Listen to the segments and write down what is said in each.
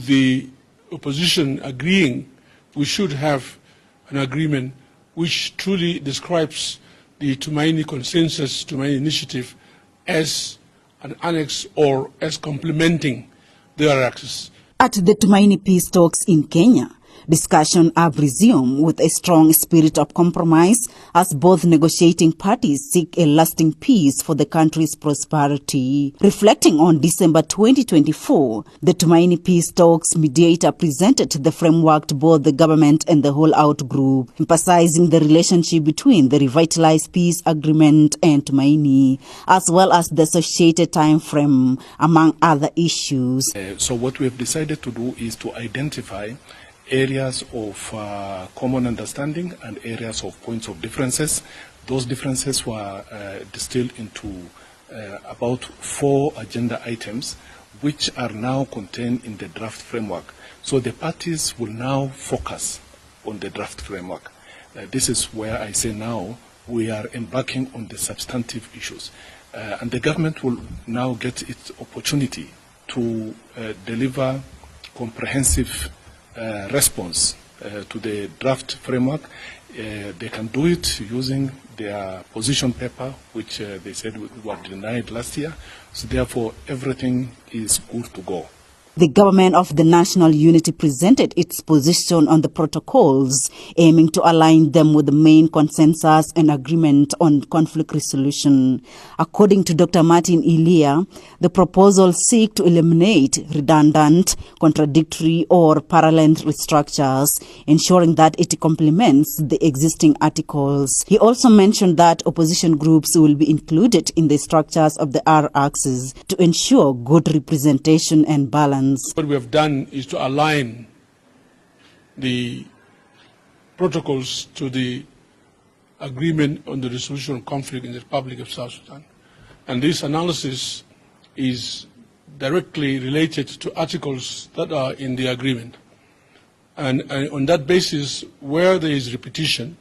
with the opposition agreeing, we should have an agreement which truly describes the Tumaini consensus, Tumaini initiative, as an annex or as complementing their axis. At the Tumaini Peace Talks in Kenya, discussions have resumed with a strong spirit of compromise as both negotiating parties seek a lasting peace for the country's prosperity. Reflecting on December 2024, the Tumaini Peace Talks mediator presented the framework to both the government and the holdout group, emphasizing the relationship between the Revitalized Peace Agreement and Tumaini, as well as the associated time frame, among other issues. So what we have decided to do is to identify areas of common understanding and areas of points of differences. Those differences were distilled into about 4 agenda items, which are now contained in the draft framework. So the parties will now focus on the draft framework. This is where I say now we are embarking on the substantive issues. And the government will now get its opportunity to deliver comprehensive response to the draft framework. They can do it using their position paper, which they said were denied last year. So therefore, everything is good to go. The government of the national unity presented its position on the protocols, aiming to align them with the main consensus and agreement on conflict resolution. According to Dr. Martin Ilia, the proposals seek to eliminate redundant, contradictory or parallel structures, ensuring that it complements the existing articles. He also mentioned that opposition groups will be included in the structures of the R-axis to ensure good representation and balance. What we have done is to align the protocols to the agreement on the resolution of conflict in the Republic of South Sudan. And this analysis is directly related to articles that are in the agreement. And on that basis, where there is repetition,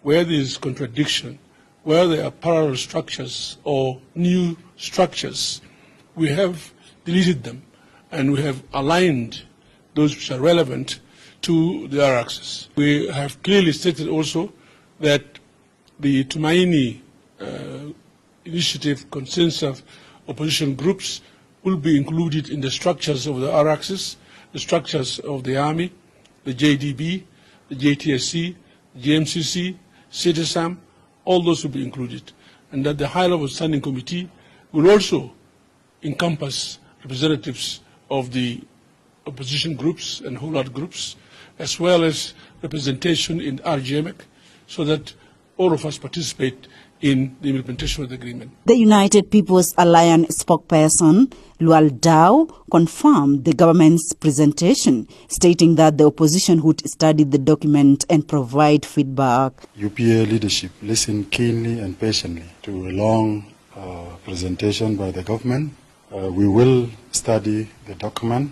where there is contradiction, where there are parallel structures or new structures, we have deleted them. And we have aligned those which are relevant to the R-axis. We have clearly stated also that the Tumaini initiative consensus opposition groups will be included in the structures of the R-axis, the structures of the Army, the JDB, the JTSC, the JMCC, CITESAM, all those will be included. And that the high-level standing committee will also encompass representatives of the opposition groups and holdout groups, as well as representation in RGMEC, so that all of us participate in the implementation of the agreement. The United People's Alliance spokesperson, Lual Dao, confirmed the government's presentation, stating that the opposition would study the document and provide feedback. UPA leadership listened keenly and patiently to a long presentation by the government. We will study the document,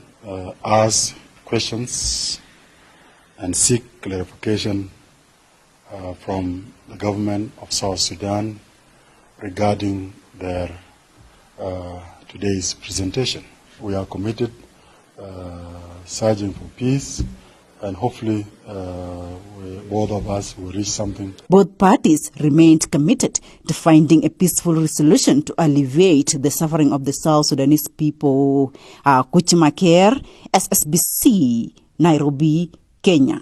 ask questions, and seek clarification from the government of South Sudan regarding their today's presentation. We are committed, searching for peace, and hopefully both of us will reach something. Both parties remained committed to finding a peaceful resolution to alleviate the suffering of the South Sudanese people. Akuch Maker, SSBC, Nairobi, Kenya.